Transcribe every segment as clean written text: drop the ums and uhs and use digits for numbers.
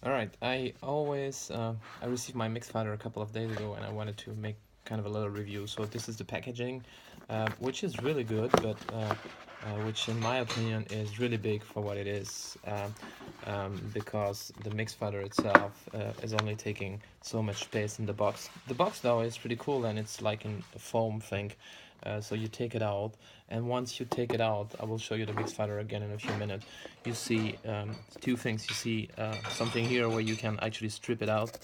Alright, I received my MixFader a couple of days ago and I wanted to make kind of a little review. So this is the packaging, which is really good, but which in my opinion is really big for what it is, because the MixFader itself is only taking so much space in the box. The box though is pretty cool and it's like in a foam thing. So you take it out, and once you take it out, I will show you the MixFader again in a few minutes. You see two things. You see something here where you can actually strip it out,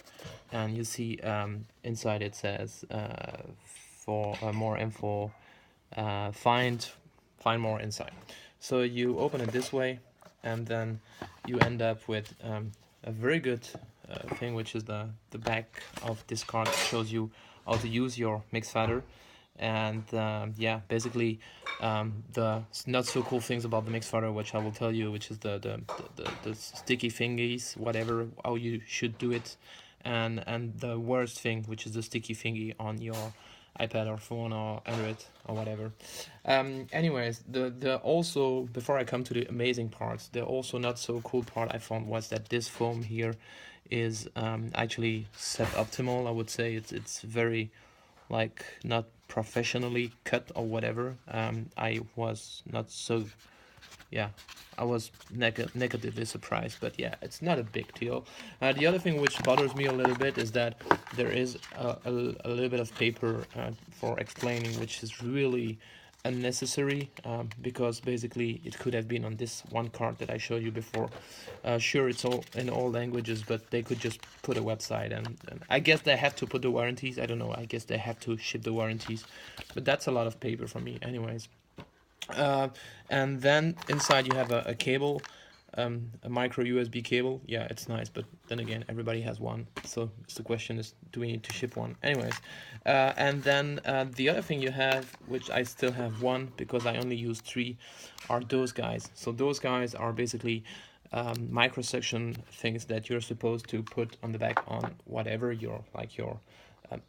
and you see inside it says for more info, find more inside. So you open it this way, and then you end up with a very good thing, which is the back of this card shows you how to use your MixFader. And yeah, basically the not so cool things about the MixFader, which I will tell you, which is the sticky thingies, whatever, how you should do it, and the worst thing, which is the sticky thingy on your iPad or phone or Android or whatever. Anyways, the also, before I come to the amazing parts, the also not so cool part I found was that this foam here is actually suboptimal. I would say it's very, like, not professionally cut or whatever. I was not so, yeah, I was negatively surprised, but yeah, it's not a big deal. The other thing which bothers me a little bit is that there is a little bit of paper for explaining, which is really unnecessary, because basically it could have been on this one card that I showed you before. Sure, it's all in all languages, but they could just put a website, and I guess they have to put the warranties. I don't know, I guess they have to ship the warranties, but that's a lot of paper for me anyways. uh, and then inside you have a cable, a micro USB cable. Yeah, it's nice, but then again, everybody has one. So the question is, do we need to ship one? Anyways, and then the other thing you have, which I still have one because I only use three, are those guys. So those guys are basically microsection things that you're supposed to put on the back on whatever your, like your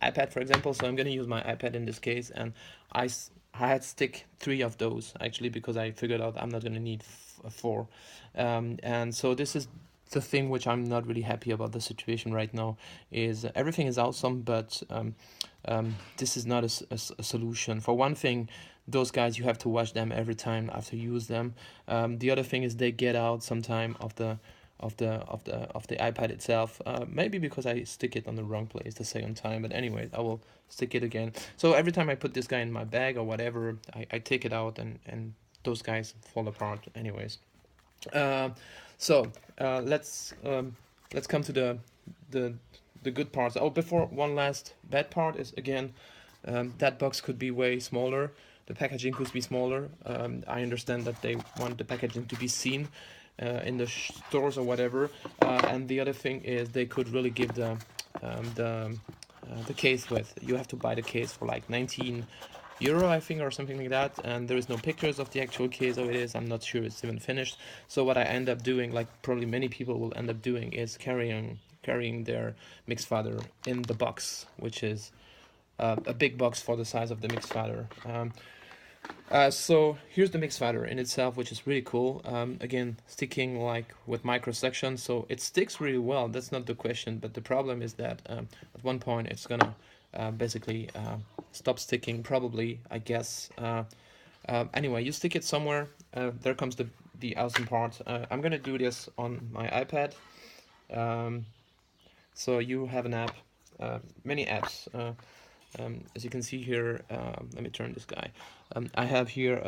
iPad, for example. So I'm going to use my iPad in this case, and I had stick three of those actually because I figured out I'm not going to need four. And so this is the thing which I'm not really happy about the situation right now. Is everything is awesome, but this is not a solution. For one thing, those guys, you have to wash them every time after you use them. The other thing is they get out sometime of the iPad itself. Maybe because I stick it on the wrong place the second time, but anyway, I will stick it again. So every time I put this guy in my bag or whatever, I take it out, and those guys fall apart anyways. Uh, so let's come to the the good parts. Oh, before, one last bad part is, again, that box could be way smaller. The packaging could be smaller. I understand that they want the packaging to be seen in the stores or whatever. And the other thing is they could really give the case with. You have to buy the case for like 19 euro, I think, or something like that, and there is no pictures of the actual case of it is. I'm not sure it's even finished. So what I end up doing, like probably many people will end up doing, is carrying their MixFader in the box, which is a big box for the size of the MixFader. So here's the MixFader in itself, which is really cool. Again, sticking like with micro sections, so it sticks really well. That's not the question, but the problem is that at one point it's gonna basically stop sticking, probably, I guess. Anyway, you stick it somewhere. There comes the awesome part. I'm gonna do this on my iPad. So you have an app, many apps. As you can see here, let me turn this guy. I have here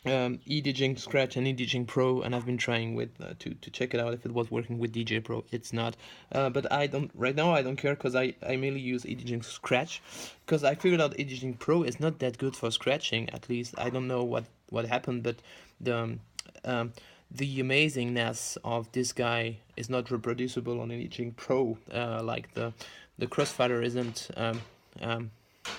edjing Scratch and edjing Pro, and I've been trying with to check it out if it was working with DJ Pro. It's not, but I don't right now. I don't care because I mainly use edjing Scratch because I figured out edjing Pro is not that good for scratching. At least I don't know what happened, but the um, the amazingness of this guy is not reproducible on edjing Pro. Like the crossfader isn't. Um,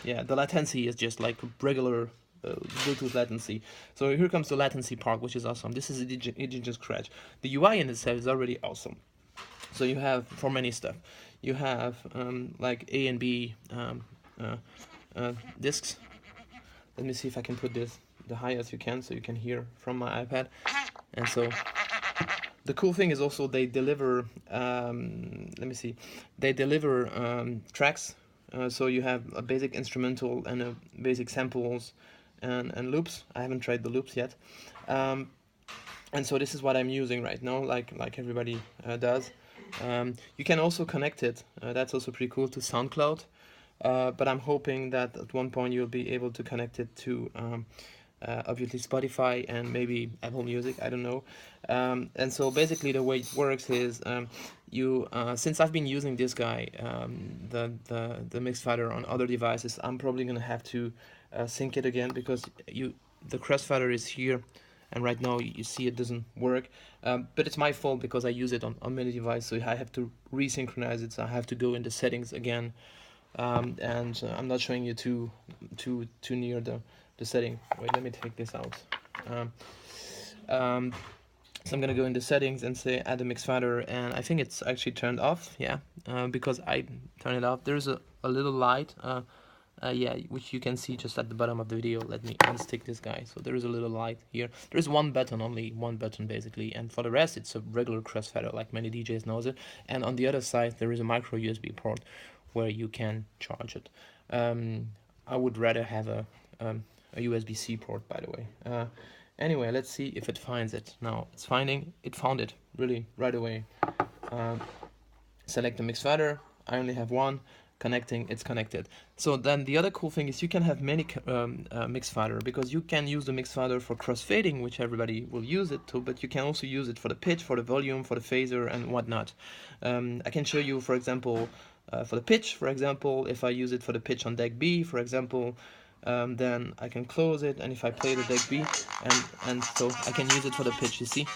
yeah, the latency is just like regular Bluetooth latency. So here comes the latency part, which is awesome. This is edjing Scratch. The UI in itself is already awesome. So you have, for many stuff, you have like A and B discs. Let me see if I can put this the highest you can, so you can hear from my iPad. And so The cool thing is also they deliver, let me see, they deliver tracks. So you have a basic instrumental and a basic samples and loops. I haven't tried the loops yet. And so this is what I'm using right now, like everybody does. You can also connect it, that's also pretty cool, to SoundCloud. But I'm hoping that at one point you'll be able to connect it to obviously Spotify and maybe Apple Music, I don't know. And so basically the way it works is you since I've been using this guy, the MixFader on other devices, I'm probably gonna have to sync it again, because the crossfader is here, and right now you see it doesn't work. But it's my fault because I use it on many devices, so I have to resynchronize it, so I have to go into settings again. And I'm not showing you too near the setting. Wait, let me take this out. So I'm gonna go into settings and say add a MixFader, and I think it's actually turned off, yeah, because I turned it off. There's a little light, yeah, which you can see just at the bottom of the video. Let me unstick this guy. So there is a little light here. There's one button, only one button basically, and for the rest it's a regular crossfader, like many DJs knows it. And on the other side there is a micro USB port where you can charge it. I would rather have a USB-C port, by the way. Anyway, let's see if it finds it. Now it found it really right away. Select the MixFader. I only have one. Connecting, it's connected. So then the other cool thing is you can have many MixFader, because you can use the MixFader for crossfading, which everybody will use it to, but you can also use it for the pitch, for the volume, for the phaser and whatnot. I can show you, for example, for the pitch, for example, if I use it for the pitch on deck B, for example, then I can close it, and if I play the deck B, and so I can use it for the pitch, you see? You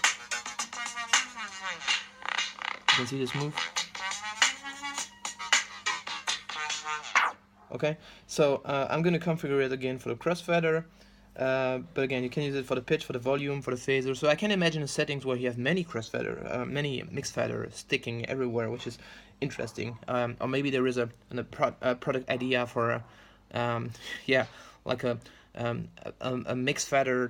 can see this move. Okay, so I'm going to configure it again for the crossfader, but again, you can use it for the pitch, for the volume, for the phaser. So I can imagine settings where you have many crossfader, many MixFader sticking everywhere, which is interesting. Or maybe there is a product idea for, yeah, like a MixFader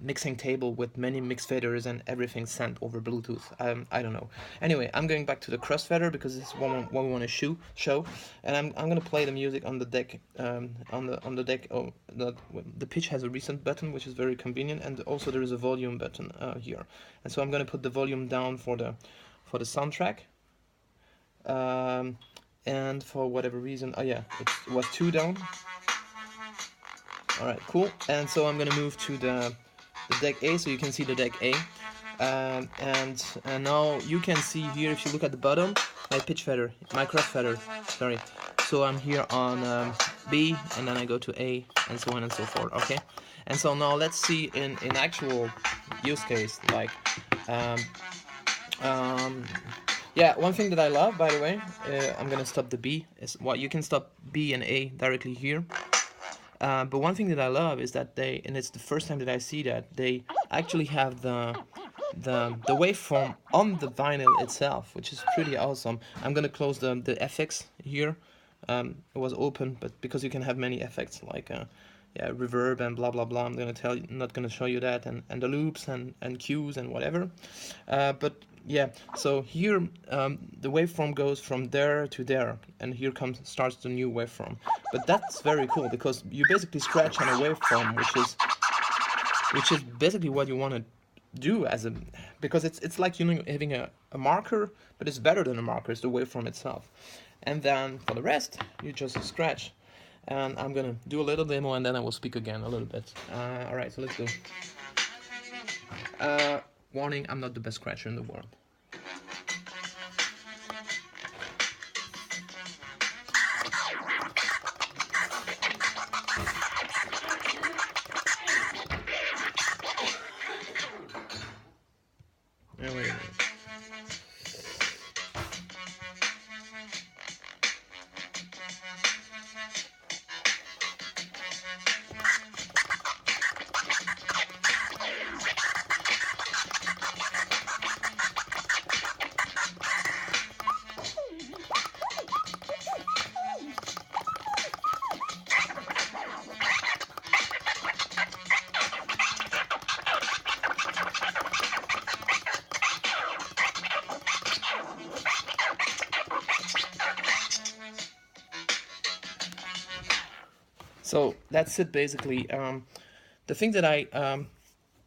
mixing table with many MixFaders and everything sent over Bluetooth. I don't know. Anyway, I'm going back to the crossfader because this is what we want to show, and I'm gonna play the music on the deck. On the deck, oh, the pitch has a reset button, which is very convenient, and also there is a volume button here. And so I'm gonna put the volume down for the soundtrack. And for whatever reason, oh yeah, it was 2 down. Alright, cool. And so I'm gonna move to the deck A, so you can see the deck A. And now you can see here, if you look at the bottom, my pitch fader, my crossfader, sorry. So I'm here on B, and then I go to A, and so on and so forth, okay? And so now let's see in actual use case, like, yeah, one thing that I love, by the way, I'm gonna stop the B, is what you can stop B and A directly here. But one thing that I love is that and it's the first time that I see that, they actually have the waveform on the vinyl itself, which is pretty awesome. I'm gonna close the FX here. It was open, but because you can have many effects like yeah, reverb and blah blah blah, I'm not gonna show you that, and the loops and cues and whatever. But yeah, so here the waveform goes from there to there, and here starts the new waveform. But that's very cool because you basically scratch on a waveform, which is basically what you want to do because it's like, you know, having a marker, but it's better than a marker. It's the waveform itself. And then for the rest, you just scratch. And I'm gonna do a little demo, and then I will speak again a little bit. All right, so let's go. Warning, I'm not the best scratcher in the world. Wait a minute. So that's it basically. The thing that I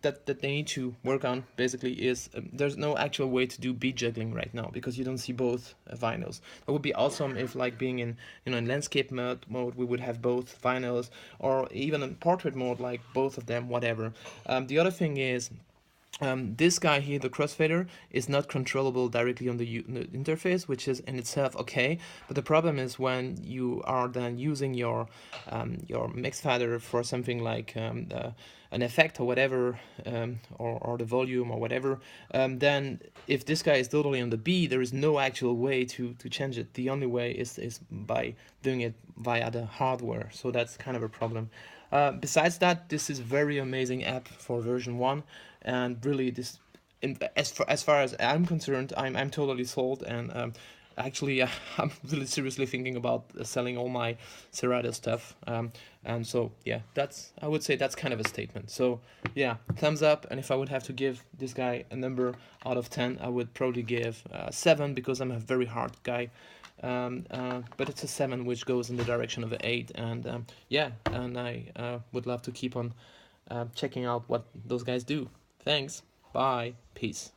that they need to work on basically is there's no actual way to do beat juggling right now because you don't see both vinyls. It would be awesome if, like, being in, you know, in landscape mode we would have both vinyls, or even in portrait mode, like both of them, whatever. The other thing is, this guy here, the crossfader, is not controllable directly on the interface, which is in itself okay. But the problem is when you are then using your MixFader for something like an effect or whatever, or the volume or whatever, then if this guy is totally on the B, there is no actual way to change it. The only way is by doing it via the hardware. So that's kind of a problem. Besides that, this is very amazing app for version 1, and really this, as far as I'm concerned, I'm totally sold, and actually I'm really seriously thinking about selling all my Serato stuff, and so yeah, that's, I would say that's kind of a statement. So yeah, thumbs up. And if I would have to give this guy a number out of 10, I would probably give 7, because I'm a very hard guy. But it's a 7 which goes in the direction of an 8, and yeah, and I would love to keep on checking out what those guys do. Thanks, bye, peace.